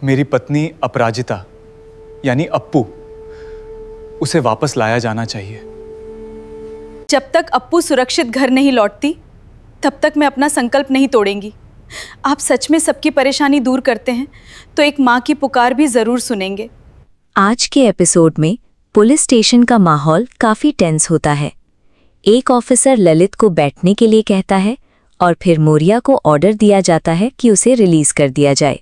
मेरी पत्नी अपराजिता यानी अप्पू, उसे वापस लाया जाना चाहिए। जब तक अप्पू सुरक्षित घर नहीं लौटती तब तक मैं अपना संकल्प नहीं तोड़ेंगी। आप सच में सबकी परेशानी दूर करते हैं तो एक माँ की पुकार भी जरूर सुनेंगे। आज के एपिसोड में पुलिस स्टेशन का माहौल काफी टेंस होता है। एक ऑफिसर ललित को बैठने के लिए कहता है और फिर मोरिया को ऑर्डर दिया जाता है कि उसे रिलीज कर दिया जाए।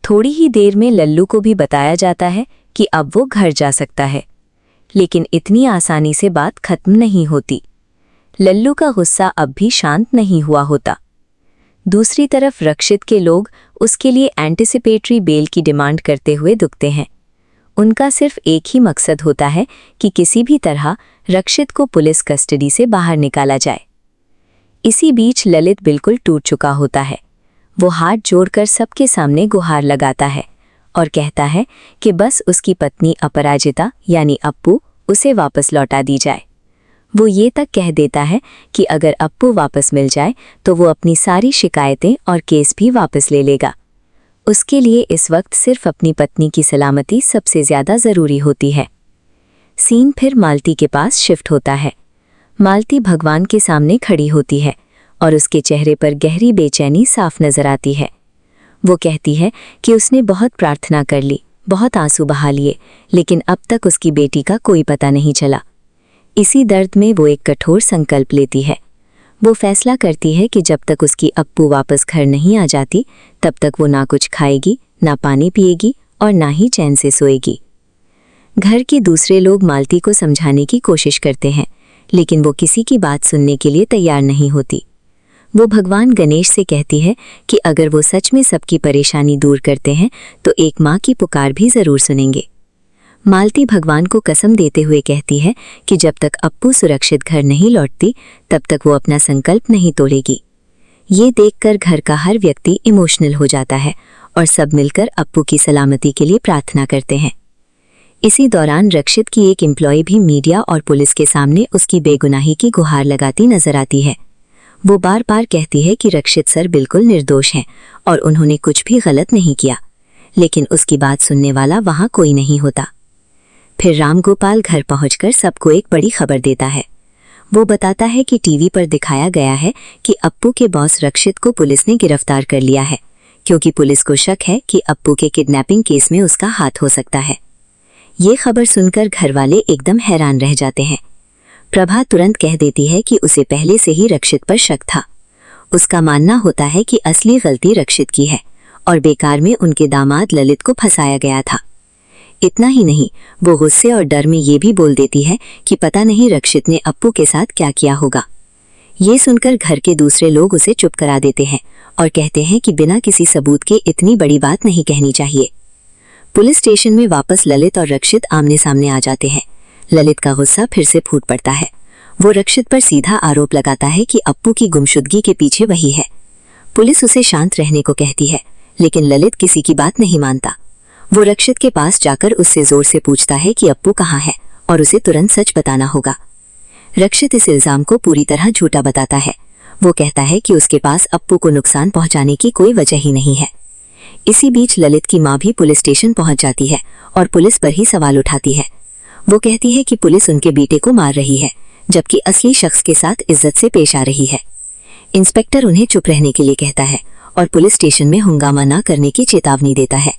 थोड़ी ही देर में लल्लू को भी बताया जाता है कि अब वो घर जा सकता है, लेकिन इतनी आसानी से बात खत्म नहीं होती। लल्लू का गुस्सा अब भी शांत नहीं हुआ होता। दूसरी तरफ रक्षित के लोग उसके लिए एंटिसिपेटरी बेल की डिमांड करते हुए दुखते हैं। उनका सिर्फ एक ही मकसद होता है कि किसी भी तरह रक्षित को पुलिस कस्टडी से बाहर निकाला जाए। इसी बीच ललित बिल्कुल टूट चुका होता है। वो हाथ जोड़कर सबके सामने गुहार लगाता है और कहता है कि बस उसकी पत्नी अपराजिता यानी अप्पू उसे वापस लौटा दी जाए। वो ये तक कह देता है कि अगर अप्पू वापस मिल जाए तो वो अपनी सारी शिकायतें और केस भी वापस ले लेगा। उसके लिए इस वक्त सिर्फ अपनी पत्नी की सलामती सबसे ज्यादा जरूरी होती है। सीन फिर मालती के पास शिफ्ट होता है। मालती भगवान के सामने खड़ी होती है और उसके चेहरे पर गहरी बेचैनी साफ नजर आती है। वो कहती है कि उसने बहुत प्रार्थना कर ली, बहुत आंसू बहा लिए, लेकिन अब तक उसकी बेटी का कोई पता नहीं चला। इसी दर्द में वो एक कठोर संकल्प लेती है। वो फैसला करती है कि जब तक उसकी अप्पू वापस घर नहीं आ जाती तब तक वो ना कुछ खाएगी, ना पानी पिएगी और ना ही चैन से सोएगी। घर के दूसरे लोग मालती को समझाने की कोशिश करते हैं, लेकिन वो किसी की बात सुनने के लिए तैयार नहीं होती। वो भगवान गणेश से कहती है कि अगर वो सच में सबकी परेशानी दूर करते हैं तो एक माँ की पुकार भी जरूर सुनेंगे। मालती भगवान को कसम देते हुए कहती है कि जब तक अप्पू सुरक्षित घर नहीं लौटती तब तक वो अपना संकल्प नहीं तोड़ेगी। ये देखकर घर का हर व्यक्ति इमोशनल हो जाता है और सब मिलकर अप्पू की सलामती के लिए प्रार्थना करते हैं। इसी दौरान रक्षित की एक एम्प्लॉय भी मीडिया और पुलिस के सामने उसकी बेगुनाही की गुहार लगाती नजर आती है। वो बार बार कहती है कि रक्षित सर बिल्कुल निर्दोष हैं और उन्होंने कुछ भी गलत नहीं किया, लेकिन उसकी बात सुनने वाला वहां कोई नहीं होता। फिर रामगोपाल घर पहुंचकर सबको एक बड़ी खबर देता है। वो बताता है कि टीवी पर दिखाया गया है कि अप्पू के बॉस रक्षित को पुलिस ने गिरफ्तार कर लिया है, क्योंकि पुलिस को शक है कि अप्पू के किडनैपिंग केस में उसका हाथ हो सकता है। ये खबर सुनकर घरवाले एकदम हैरान रह जाते हैं। प्रभा तुरंत कह देती है कि उसे पहले से ही रक्षित पर शक था। उसका मानना होता है कि असली गलती रक्षित की है और बेकार में उनके दामाद ललित को फंसाया गया था। इतना ही नहीं, वो गुस्से और डर में ये भी बोल देती है कि पता नहीं रक्षित ने अप्पू के साथ क्या किया होगा। ये सुनकर घर के दूसरे लोग उसे चुप करा देते हैं और कहते हैं कि बिना किसी सबूत के इतनी बड़ी बात नहीं कहनी चाहिए। पुलिस स्टेशन में वापस ललित और रक्षित आमने सामने आ जाते हैं। ललित का गुस्सा फिर से फूट पड़ता है। वो रक्षित पर सीधा आरोप लगाता है कि अप्पू की गुमशुदगी के पीछे वही है। पुलिस उसे शांत रहने को कहती है, लेकिन ललित किसी की बात नहीं मानता। वो रक्षित के पास जाकर उससे जोर से पूछता है कि अप्पू कहाँ है और उसे तुरंत सच बताना होगा। रक्षित इस इल्जाम को पूरी तरह झूठा बताता है। वो कहता है कि उसके पास अप्पू को नुकसान पहुंचाने की कोई वजह ही नहीं है। इसी बीच ललित की माँ भी पुलिस स्टेशन पहुंच जाती है और पुलिस पर ही सवाल उठाती है। वो कहती है कि पुलिस उनके बेटे को मार रही है, जबकि असली शख्स के साथ इज्जत से पेश आ रही है। इंस्पेक्टर उन्हें चुप रहने के लिए कहता है और पुलिस स्टेशन में हंगामा न करने की चेतावनी देता है,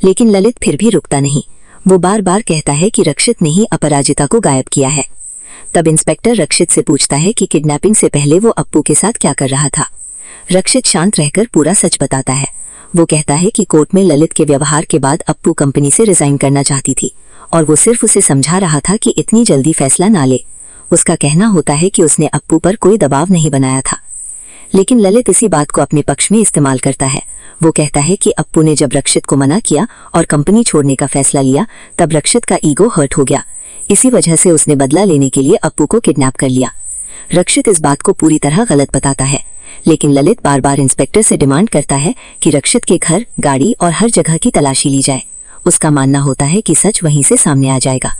लेकिन ललित फिर भी रुकता नहीं। वो बार बार कहता है कि रक्षित ने ही अपराजिता को गायब किया है। तब इंस्पेक्टर रक्षित से पूछता है कि किडनैपिंग से पहले वो अप्पू के साथ क्या कर रहा था। रक्षित शांत रहकर पूरा सच बताता है। वो कहता है कि कोर्ट में ललित के व्यवहार के बाद अप्पू कंपनी से रिजाइन करना चाहती थी और वो सिर्फ उसे समझा रहा था कि इतनी जल्दी फैसला ना ले। उसका कहना होता है कि उसने अप्पू पर कोई दबाव नहीं बनाया था, लेकिन ललित इसी बात को अपने पक्ष में इस्तेमाल करता है। वो कहता है कि अप्पू ने जब रक्षित को मना किया और कंपनी छोड़ने का फैसला लिया तब रक्षित का ईगो हर्ट हो गया। इसी वजह से उसने बदला लेने के लिए अप्पू को किडनैप कर लिया। रक्षित इस बात को पूरी तरह गलत बताता है, लेकिन ललित बार बार इंस्पेक्टर से डिमांड करता है कि रक्षित के घर, गाड़ी और हर जगह की तलाशी ली जाए। उसका मानना होता है कि सच वहीं से सामने आ जाएगा।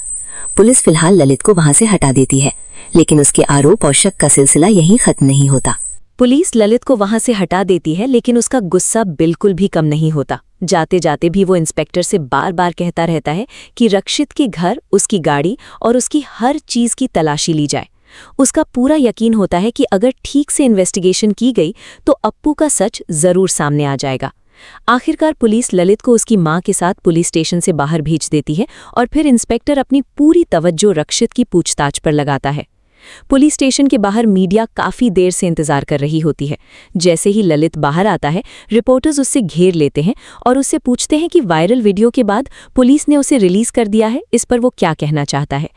पुलिस फिलहाल ललित को वहां से हटा देती है, लेकिन उसके आरोप और शक का सिलसिला यहीं खत्म नहीं होता। पुलिस ललित को वहां से हटा देती है, लेकिन उसका गुस्सा बिल्कुल भी कम नहीं होता। जाते जाते भी वो इंस्पेक्टर से बार बार कहता रहता है कि रक्षित के घर, उसकी गाड़ी और उसकी हर चीज की तलाशी ली जाए। उसका पूरा यकीन होता है कि अगर ठीक से इन्वेस्टिगेशन की गई तो अप्पू का सच जरूर सामने आ जाएगा। आखिरकार पुलिस ललित को उसकी मां के साथ पुलिस स्टेशन से बाहर भेज देती है और फिर इंस्पेक्टर अपनी पूरी तवज्जो रक्षित की पूछताछ पर लगाता है। पुलिस स्टेशन के बाहर मीडिया काफी देर से इंतजार कर रही होती है। जैसे ही ललित बाहर आता है, रिपोर्टर्स उससे घेर लेते हैं और उससे पूछते हैं कि वायरल वीडियो के बाद पुलिस ने उसे रिलीज कर दिया है, इस पर वो क्या कहना चाहता है।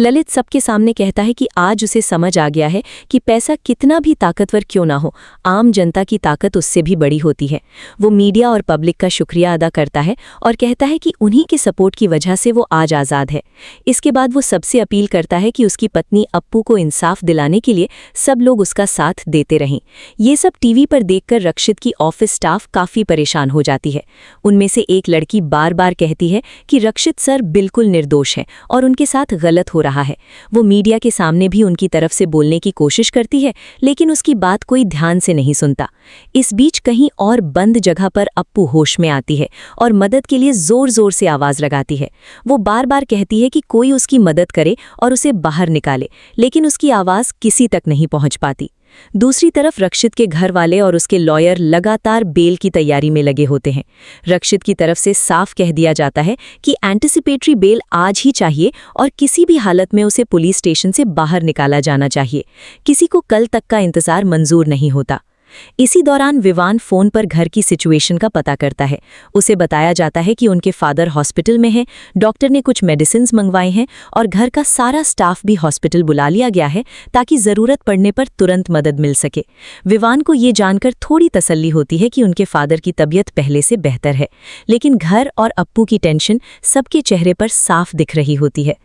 ललित सबके सामने कहता है कि आज उसे समझ आ गया है कि पैसा कितना भी ताकतवर क्यों ना हो, आम जनता की ताकत उससे भी बड़ी होती है। वो मीडिया और पब्लिक का शुक्रिया अदा करता है और कहता है कि उन्हीं के सपोर्ट की वजह से वो आज आज़ाद है। इसके बाद वो सबसे अपील करता है कि उसकी पत्नी अप्पू को इंसाफ दिलाने के लिए सब लोग उसका साथ देते रहें। ये सब टीवी पर देखकर रक्षित की ऑफिस स्टाफ काफ़ी परेशान हो जाती है। उनमें से एक लड़की बार बार कहती है कि रक्षित सर बिल्कुल निर्दोष है और उनके साथ गलत हो रहा है। वो मीडिया के सामने भी उनकी तरफ से बोलने की कोशिश करती है, लेकिन उसकी बात कोई ध्यान से नहीं सुनता। इस बीच कहीं और बंद जगह पर अप्पू होश में आती है और मदद के लिए जोर जोर से आवाज लगाती है। वो बार बार कहती है कि कोई उसकी मदद करे और उसे बाहर निकाले, लेकिन उसकी आवाज किसी तक नहीं पहुंच पाती। दूसरी तरफ रक्षित के घर वाले और उसके लॉयर लगातार बेल की तैयारी में लगे होते हैं। रक्षित की तरफ से साफ कह दिया जाता है कि एंटिसिपेटरी बेल आज ही चाहिए और किसी भी हालत में उसे पुलिस स्टेशन से बाहर निकाला जाना चाहिए। किसी को कल तक का इंतजार मंजूर नहीं होता। इसी दौरान विवान फोन पर घर की सिचुएशन का पता करता है। उसे बताया जाता है कि उनके फादर हॉस्पिटल में हैं, डॉक्टर ने कुछ मेडिसिन मंगवाए हैं और घर का सारा स्टाफ भी हॉस्पिटल बुला लिया गया है ताकि ज़रूरत पड़ने पर तुरंत मदद मिल सके। विवान को ये जानकर थोड़ी तसल्ली होती है कि उनके फादर की तबीयत पहले से बेहतर है, लेकिन घर और अप्पू की टेंशन सबके चेहरे पर साफ दिख रही होती है।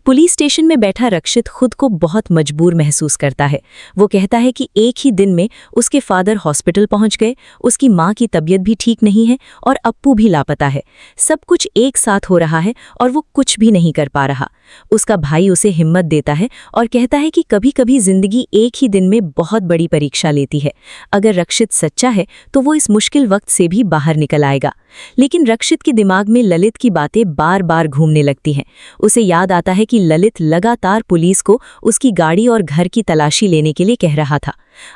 पुलिस स्टेशन में बैठा रक्षित खुद को बहुत मजबूर महसूस करता है। वो कहता है कि एक ही दिन में उसके फादर हॉस्पिटल पहुंच गए, उसकी मां की तबीयत भी ठीक नहीं है और अप्पू भी लापता है। सब कुछ एक साथ हो रहा है और वो कुछ भी नहीं कर पा रहा। उसका भाई उसे हिम्मत देता है और कहता है कि कभी-कभी जिंदगी एक ही दिन में बहुत बड़ी परीक्षा लेती है। अगर रक्षित सच्चा है तो वो इस मुश्किल वक्त से भी बाहर निकल आएगा। लेकिन रक्षित के दिमाग में ललित की बातें बार बार घूमने लगती हैं। उसे याद आता है कि ललित लगातार पुलिस को उसकी गाड़ी और घर की तलाशी लेने के लिए कह रहा था।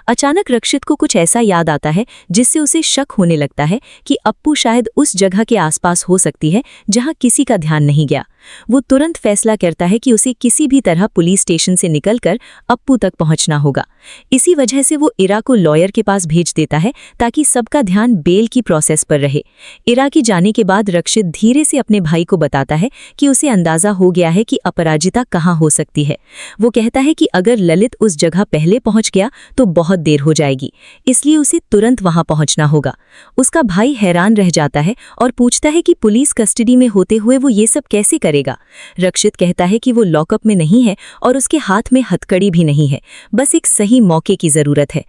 अचानक रक्षित को कुछ ऐसा याद आता है जिससे उसे शक होने लगता है कि अप्पू शायद उस जगह के आसपास हो सकती है जहां किसी का ध्यान नहीं गया। वो तुरंत फैसला करता है कि उसे किसी भी तरह पुलिस स्टेशन से निकलकर अप्पू तक पहुंचना होगा। इसी वजह से वो इरा को लॉयर के पास भेज देता है ताकि सबका ध्यान बेल की प्रोसेस पर रहे। इरा के जाने के बाद रक्षित धीरे से अपने भाई को बताता है कि उसे अंदाजा हो गया है कि अपराजिता कहाँ हो सकती है। वो कहता है कि अगर ललित उस जगह पहले पहुंच गया तो बहुत देर हो जाएगी, इसलिए उसे तुरंत वहां पहुंचना होगा। उसका भाई हैरान रह जाता है और पूछता है कि पुलिस कस्टडी में होते हुए वो ये सब कैसे करेगा। रक्षित कहता है कि वो लॉकअप में नहीं है और उसके हाथ में हथकड़ी भी नहीं है, बस एक सही मौके की जरूरत है।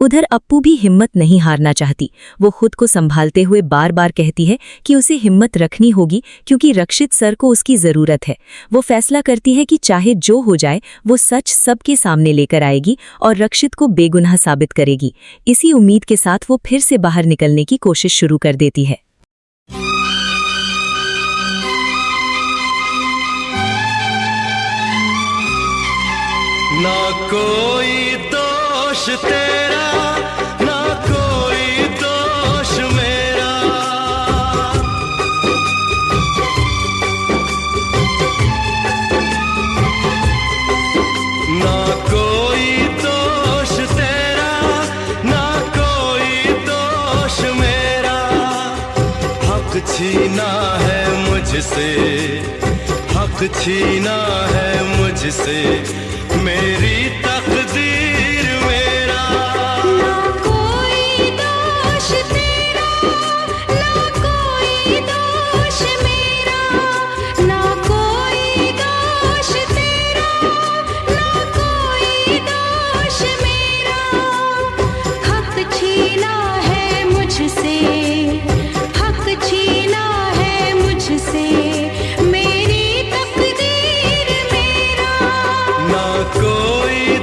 उधर अप्पू भी हिम्मत नहीं हारना चाहती। वो खुद को संभालते हुए बार बार कहती है कि उसे हिम्मत रखनी होगी क्योंकि रक्षित सर को उसकी जरूरत है। वो फैसला करती है कि चाहे जो हो जाए वो सच सबके सामने लेकर आएगी और रक्षित को बेगुनाह साबित करेगी। इसी उम्मीद के साथ वो फिर से बाहर निकलने की कोशिश शुरू कर देती है। ना कोई दोष तेरा, ना कोई दोष मेरा, ना कोई दोष तेरा, ना कोई दोष मेरा। हक छीना है मुझसे, हक छीना है मुझसे मेरी तकदीर मेरा। ना कोई दोष तेरा, ना कोई दोष मेरा, ना कोई दोष तेरा, ना कोई दोष मेरा। हक छीना है मुझसे, हक छीना है मुझसे मेरी तकदीर मेरा। ना कोई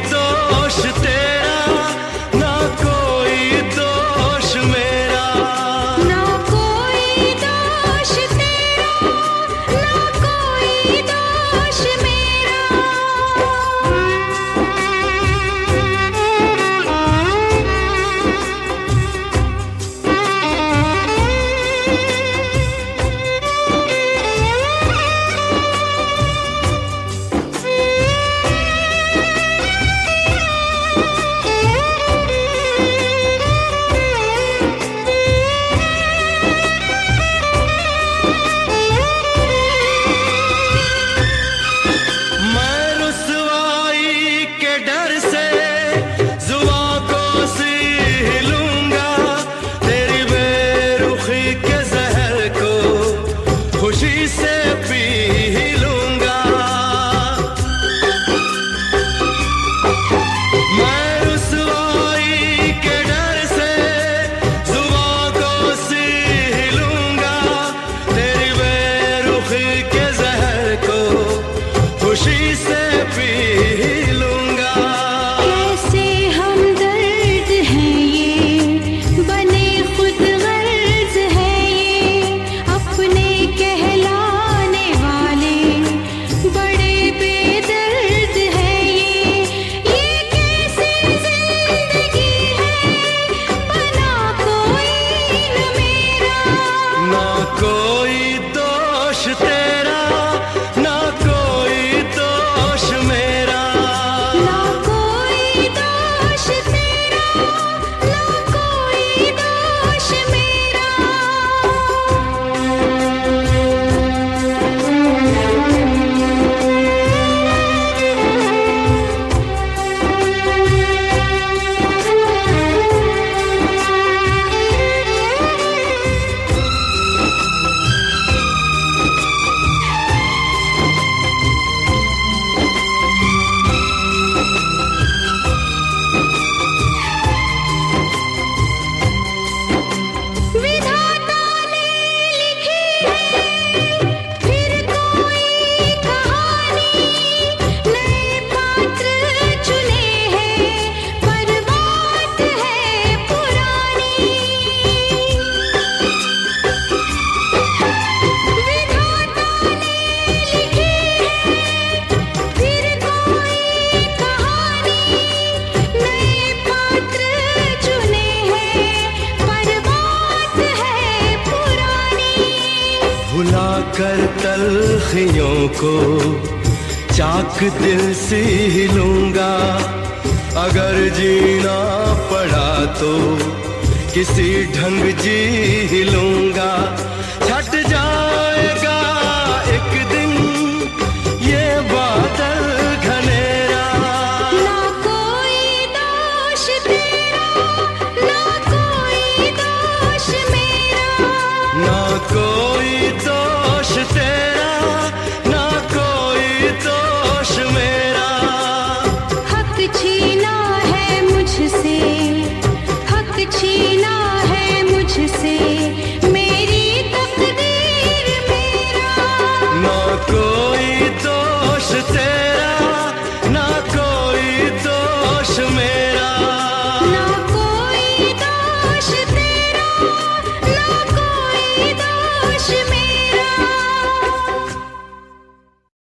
ना कोई दोष तेरा, ना कोई दोष मेरा, ना कोई दोष तेरा, ना कोई दोष मेरा। विधाता ने लिखी है फिर कोई कहानी, नए पात्र चुने हैं पर बात है पुरानी। विधाता ने लिखी है फिर कोई कहानी, नए पात्र चुने हैं पर बात है पुरानी। भुला कर तलखियों को चाक दिल से ही लूंगा, अगर जीना पड़ा तो किसी ढंग जी ही लूंगा।